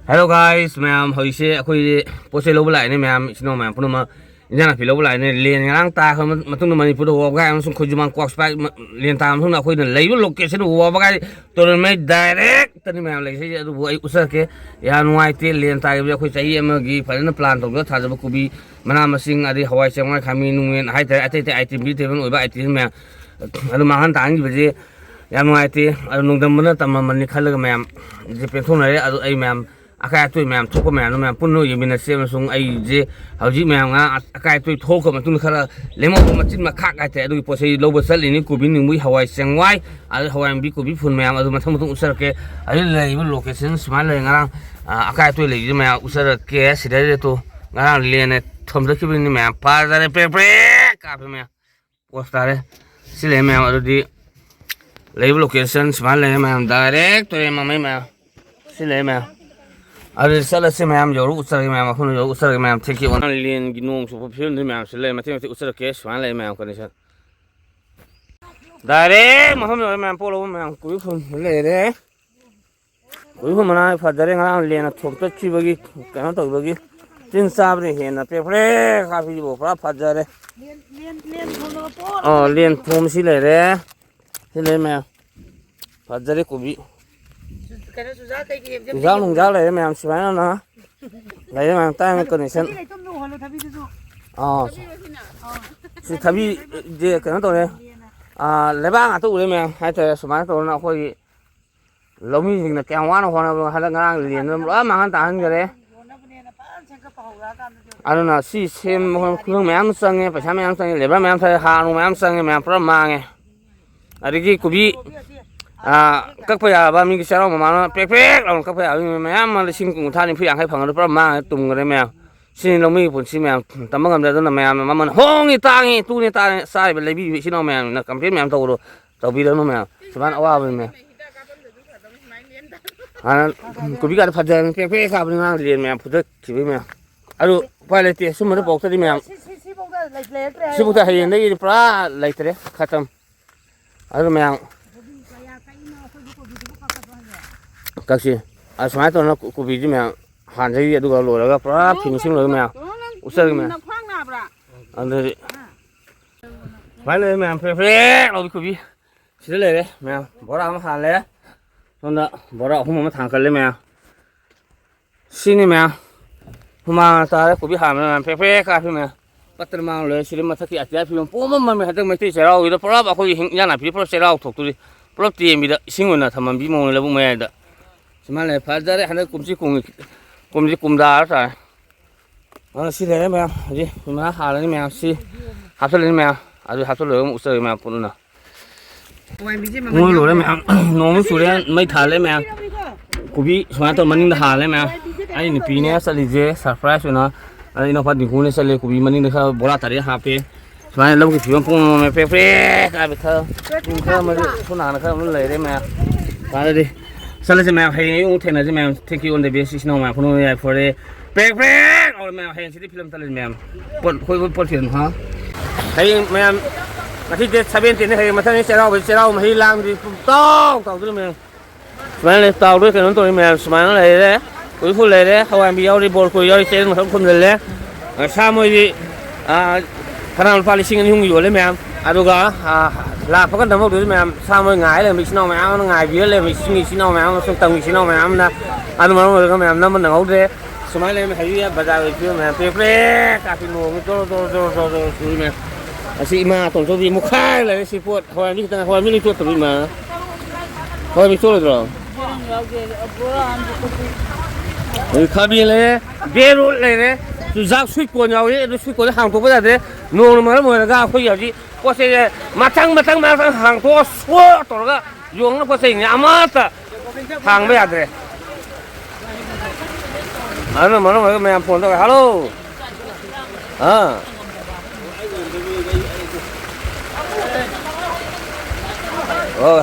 Hello guys, ma'am. Hồi xưa tôi bố sẽ lâu lại này ma'am, xin lỗi ma'am. Pun mà nhân là phải lâu lại này liền ngang ta không mà tung mà phụ đồ vào cái xong khôi mang quạt spy liền tam không nào khôi được lấy location vào cái tôi mới direct tani ma'am lấy sẽ vụ usah cái ya ngoài tiền liền ta bây khôi chạy em gì phải nó plan tổng đó thay cho kubi mana masing ada Hawaii sang ngoài kami nungguin hai tay item bi temen udah item ma'am. Aduh makan tangan gitu je. Ya ngoài tiền nung đâm mana tam mình khai được ma'am. Jadi pentung này aduh ai ma'am. Akai tôi mèo thốt con mèo nó mèo phun nuôi gì mình là xem xuống ai gì hậu gì mèo ngã akai tôi thốt con mà tôi khá là lấy một con mà chín mà khác cái thế đôi bữa lâu bữa sau này cô bin mũi Hawaii sang ngoài Hawaii bị cô bin phun mèo mà thằng tôi usah cái ấy lấy một location smart lấy ngang akai tôi lấy mèo usah cái gì đấy tôi ngang liền này thầm được cái bên mèo phá ra pe cà phê mèo post ra đấy xin lấy mèo ở đi lấy một location smart lấy mèo direct tôi em mà mấy mèo xin lấy mèo Ada salah sih ma'am jauh usah ma'am aku jauh usah ma'am thank you on alien ginung super film ni ma'am sila mati usah cash mana lagi ma'am condition dari maham jauh ma'am polo ma'am kui pun le deh kui pun mana fadare ngarang alien thok tak cuci bagi kena tak bagi tin sab ni henna pepre kafi bo pra fadare oh alien thom sila deh ma'am fadare kubi Rau nung rau này mày làm xí nó nó lấy mà tay mình cần để xem xí thà bi gì cái nó tôi này lấy ba ngã tụ đấy mày hai thầy số máy tôi nó khôi lâu mi là kéo quá nó còn hay là ngang liền nó đó mà hắn ta hơn cái đấy anh là xí xem không mày ăn sang nghe phải xem mày ăn sang lấy ba mày ăn thầy hà nó mày ăn sang nghe mày ăn mang nghe cái cú bi các bây giờ ba mình cái sao mà nó pek rồi các bây giờ mà xin cùng than thì hay phẳng được mà tùng cái mèo xin lâu mi phun xin mèo tầm bằng đây là mèo mà mình hong người ta nghe tu người ta sai bên lấy bị xin nó mèo là cầm phết mèo tàu rồi tàu bị đó nó mèo thì bạn oa bên mèo cô biết cái phát triển pek sao bên ngang liền mèo phụ chỉ với mèo alo phải lấy tiền số mà nó bọc đi mèo số bọc hay đây đi pra lấy tiền khát tâm alo mèo các chị smart tôi nó cụ bị gì mèo hàn dây điện được rồi là cái phình xinh rồi mèo usah mèo anh đây phải lên mèo phê rồi cụ bị xí lên đấy mèo bỏ ra nó hàn lên xong đó bỏ ra không mà thằng cần lên mèo xin đi mèo hôm mà ta đấy cụ bị hàn phê cà phê mèo bắt đầu mang lên xí lên mà thắc kẹt phim bố mà mày hãy đừng mấy tí xe rau rồi đó bỏ ra cô hình nhà này phim xe rau thuộc tôi bỏ tiền bị đó xin người nào thằng mình bị mông là bụng mày đó mà lại phát ra đấy hắn cùng đá rồi xí đấy mèo gì mà hà lên mèo xí hấp lên mèo hấp lên một sợi mèo phun nào ngồi rồi đấy mèo nó mới xuống đấy mấy thả lên mèo cụ bị xóa tao mình thả lên mèo anh này pin này sẽ lấy dễ surprise nó anh nó phát định khu này sẽ lấy cụ bị mình được bỏ ra tại hấp đi xóa lâu cái phim phun mèo phê cái bị thơ mà số nào nó lấy đấy mèo vào đây đi sau này mèo hay những thế này mèo thank you on the basis nào mèo phun này for the break rồi mèo hay sẽ đi film tali mèo bột phim hả hay mèo mà khi chơi bên tiền hay mà thằng xe rau mà hay làm thì tao tôi mèo mà này taoด้วยcái nó tôi mèo mà nó này đấy cuối phun này đấy Hawaii bị đi bột cuối rồi trên mà không phun này đấy sao mới đi khả năng pha sinh hung nhiều đấy mèo đúng không là có cái tấm một đứa mèo sao mới ngái là mình xin nó mèo nó ngái bía lên mình xin nó mèo xong tầng mình xin nó mèo là ăn mà nó mèo nó mình nấu thế số mấy lên mình thấy bây giờ phía mèo phê cà phê ngô rồi mèo xị mà tổng số gì một khai là xị phuột hồi mình đi chuột tụi mà hồi mình chuột rồi khai bia lên bia rút lên đấy rác suy cuốn nhau ấy suy cuốn hàng thuốc bây giờ đấy nôn mà nó mồi là ra không hiểu gì có thể mà thằng hàng thuốc xua tổ cái dùng nó có thể nhả mất hàng bây giờ đấy mà nó mày phone thôi hello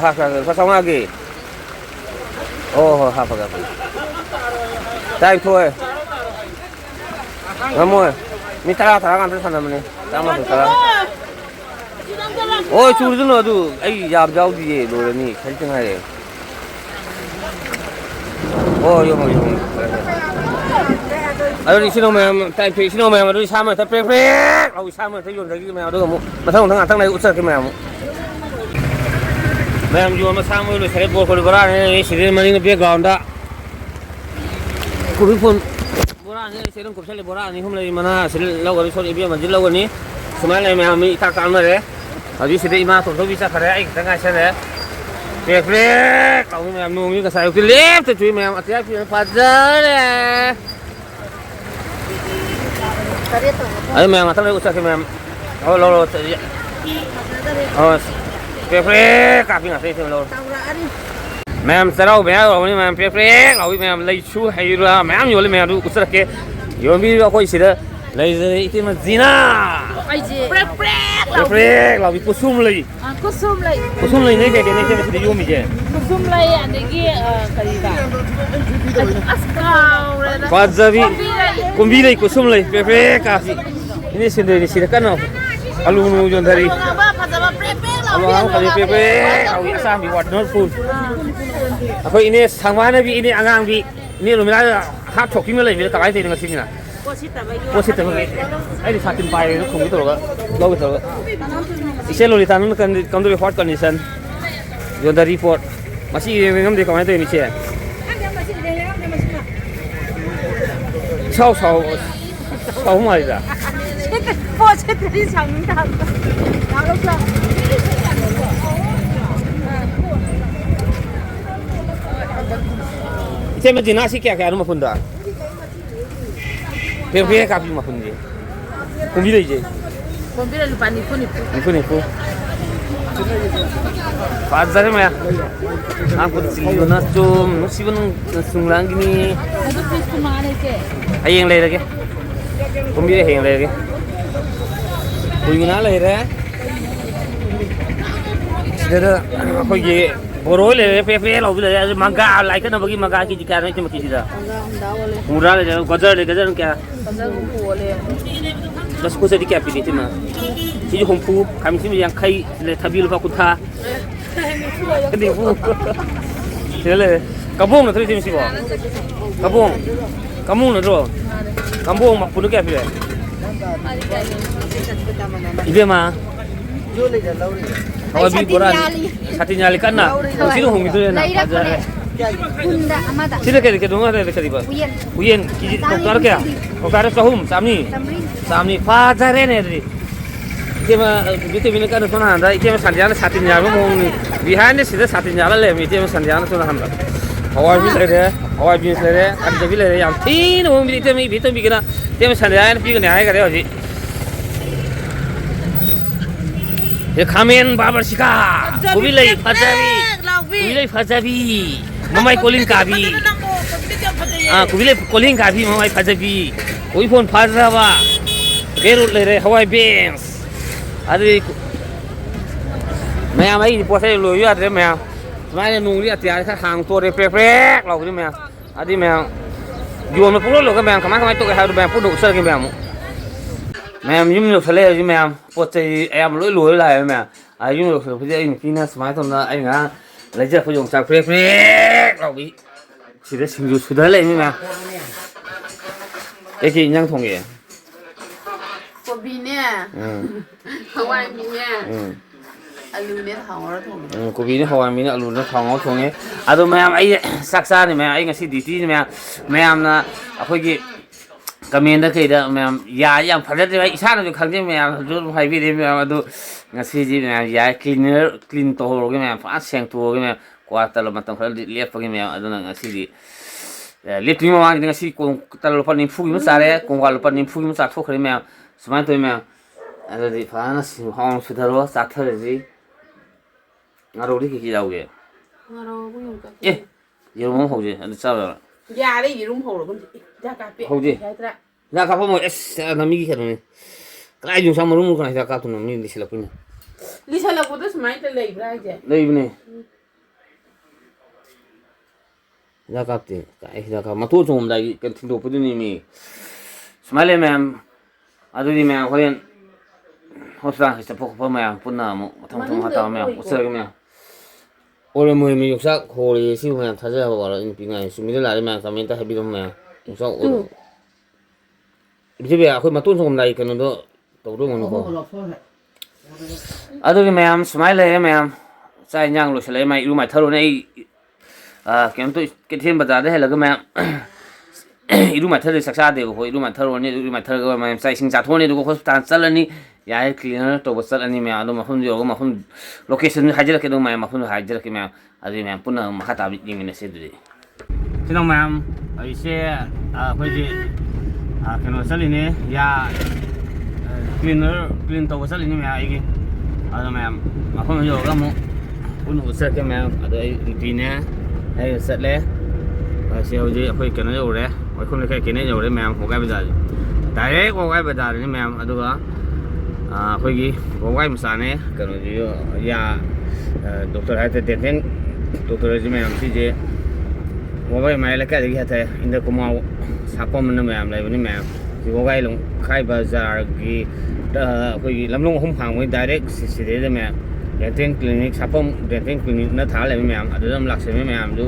phát xong ra kì phát đây thôi Ramon, minta thằng ăn thằng nào này, tao mà thằng ôi chú rất là đủ, ấy giáp giàu gì rồi này, thấy chưa này, ôi dùng Ada di sini memang tai di sini memang ada di sama tapi prek au sama tai yon lagi memang ada kamu masang tengah tengah usah ke memang memang jual masang dulu saya bol kalau beran ini sini mana ni background dah kubi pun beran ini saya kubi sel beran ini hum lagi mana sel lawan ini soal ibu manjil lawan ini semalam memang tak kamar ya habis sini imah tu bisa kerja tengah sana prek au memang nunggu ke saya kelip tu cuy memang hati-hati fajar ya Ayo memang atau usah ke memang lo tadi oh prek kapi ngasih tu lo memang serau memang ini memang prek lalu memang lagi cu hayra memang jual memang tu usah ke yonbsu aku isi dah lagi itu macam zina prek lalu kusum lagi kusum lagi ni kayak ni macam di yonbsu je kusum lagi ada lagi kalian askau fazabi kumbi lagi kusum lagi prek kapi ini sini kan alumni ujian dari alumni kali prek awi asam biwat nol pun aku ini sangwana bi ini angang bi ini lumina hap choki mulai bila kagai tu dengan sini lah posita bagi ini satin pai itu kung itu loh logo itu loh isi lo di tangan kan kalau di hot condition ujian dari report masih ngam di kamar itu ini sih sao mai dah 포체들이 장난 나로서 Saya mesti nasi kaya rumah pun dah. Pergi kapi rumah pun je. Kumbi je. kumbi lupa nipu. Nipu. Fajar mana? Aku cili nas cum, nasi pun sunglang gini. Itu pun kemana ke? Ayang lagi. Kumbi ayang lagi. Kuingna lagi. Sudah aku je. Borol le pe lo bile mangga like na bagi mangga ki jika na ki dah murah le gajar kya gajar humpu le bas ko sedi kya pilih tina si humpu kami sini yang kai le tabil pa kutha kedi hu sele kabung na tri si bo kabung na ro kabung mak punu kya pilih ibe ma Kalau bi boran satu nyali kan na, sini hong itu na. Sini ke dong ada ke di bawah. Uyen, kiji doktor kya? Doktor sahum, samni fajar ni tadi. Kema bitu bini kan sona anda, kema sandiana satu nyala mong behind sini satu nyala le, kema sandiana sona anda. Awal bis lere, ada bil lere, yang tin mong bitu bikina, kema sandiana bikina ayah kare aja. ये खामेन बाबर शिका कुबिले फजाबी ममाई calling काबी कुबिले calling काबी ममाई फजाबी कोई phone फाजरावा बेरुट ले रे हवाई बेंस अरे मैं आई पोसे लो या रे मैं मैं नुंगली अत्यार का हांग तो रे प्रेक लो रे मैं अरे मैं जो मैं पुरो लो का मैं कमाई तो का हाउ मैं पुरो सर के मैं Mẹ dùng được phải gì mẹ, bột thì em lỗi lại mẹ, dùng được phải anh kia smart thôi là anh á lấy ra phải dùng sạc phê đâu bị chỉ để sử dụng đấy lên mẹ, cái gì nhang thùng gì, cô bi nè, không ai bi nè, alu nè thằng nó thùng, cô bi nè không ai bi nè alu nè thằng nó thùng ấy, à rồi mẹ ấy sắc xa này mẹ ấy ngay xí đi mẹ em là phải gì Kami dah kira memang ya yang pada dia isana tu kerja memang tu hai video memang tu ngasih je memang ya clean tu orang memang pas siang tu orang memang kuat kalau matang kalau lihat pergi memang ada ngasih di lihat ni memang ngasih kalau lupa ni fugi musara kalau lupa ni fugi musara tu kerja memang semua tu memang ada di panas hong sudah lo sakit je ngaruh di kiki jauh je ngaruh pun juga dia rumah hau je ada sahaja ya ada di rumah hau pun hau je dah kapal mau nami kita ni kalau jum sama rumah kan kita tu nami di sini punya Lisa lagu tu semai tu lagi beraja lagi ni dah kapte dah kap matu cuma lagi kan tindu pun ni mi semai memang ada di memang kalian hospital kita pokok memang pun nama tang hata memang usah memang orang mui mi yuksak holi sih memang saja kalau ini pingai sumile lari memang kami tak happy memang yuksak พี่เบียร์คุยมาตุ้นส่งอะไรกันนั่นตัวด้วยมันก็ เราพูดเลย aduh ma'am smile ya ma'am sai nyang lo sele mai ru mai tharo nei kem to kitchen bazar de helaga ma'am iru mai tharo saksa de ko iru mai tharo ne iru mai tharo ga ma'am sai sing cha thone de ko hospital salani ya cleaner to basal ani ma'am ado mafun yo mafun location hajira ke do ma'am mafun hajira ke ma'am adi ma'am punna makata bi ngine se de sinong ma'am ai se khoi ji keno salini ya clean to basal ni ma'am ai ada ma'am mafun yo ga mo unu usat ke ma'am ada pine ai usat le se hoji khoi keno yo re khoi khum le kai kene yo re ma'am ho ga bazar direct ho ga bazar ni ma'am adu ga khoi gi ho ga masa ne keno ji ya doctor hai te den doctor ji ma'am si je ho ga mai la ka ji ha te inda kuma sapom na ma'am lai ni ma'am ji ho ga long khai bazar gi khoi gi lam long hum phang mai direct si de ma'am dental clinic sapom dental clinic na tha lai ma'am adu lam lak se ma'am du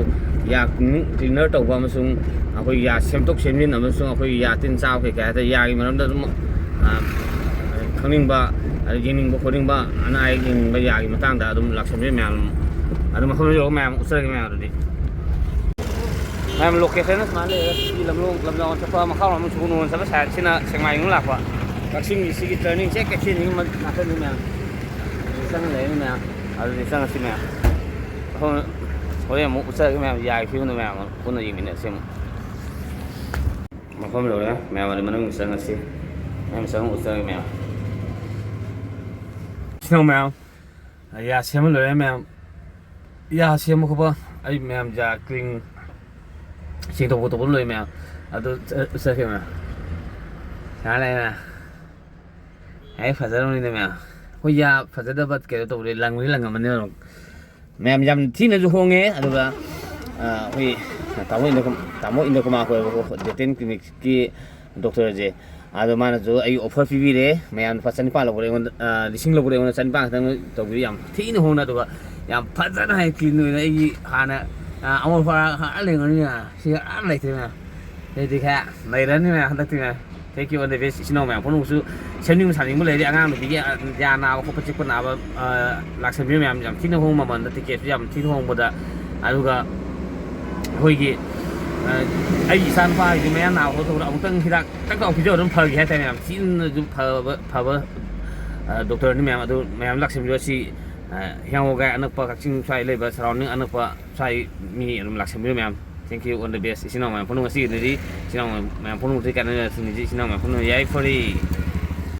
ya cleaner to ba masung khoi ya sem tok sem min amasung khoi ya tin chao ke ka ta ya gi maram da khangning ba yining ba khoning ba ana ai yin ba ya gi matang da adum lak se ma'am adu ma khom yo ma'am usar ke ma'am adu ma'am location na ma le lam long cha pa ma khaw ma chu nu sa ba sa china sengmai nu lak wa vaccine si gi training check ke chin ni ma na ta ni ma'am sang le ni ma'am adu ni sang si ma'am hồi em muốn chơi cái mèo dài phiêu nó mèo con này gì mình lại xem mà không rồi đó mèo mà mình đang xem xem em xem một chơi mèo xem mèo ya xem rồi mèo ya xem một cái ai mèo già clean xem tổ bốn rồi mèo à tôi chơi cái mèo cái này nè ấy phải ra đâu đi mèo hồi ya phải ra đâu bắt cái tổ để lằng ngầm mình nữa ma'am jam tina ju honge aduga hui tamo indo kuma ko deten clinic ki doctor je adu mana ju ai offer fi bi re ma'am fasan pa lo bore lising lo bore on san pa tang to bi yam tina hona duga yam fasan hai clinic ai hana amol fa ha le ngani na si a lai te na de kha mai ran ni na handak ti na thank you on the best sino ma'am phonu su chen ni san ni mo le de angang no bi ya na ko pa chik pa na ba lak san bi ma'am jam tina hong ma man da ticket jam tina hong bo da aduga hoi gi ai san fa gi me na ho to da ong tang hidak tak ko ki jo dum phal gi ha ta ma'am sin ju pha ba doctor ni ma'am adu ma'am lak sim jo si hyang ga anak pa kak ching sai le ba surrounding anak pa sai mi lak sim bi ma'am thank you on the best sinong ma'am phonu si ni sinong ma'am phonu te kan ni sinong ma'am phonu yai for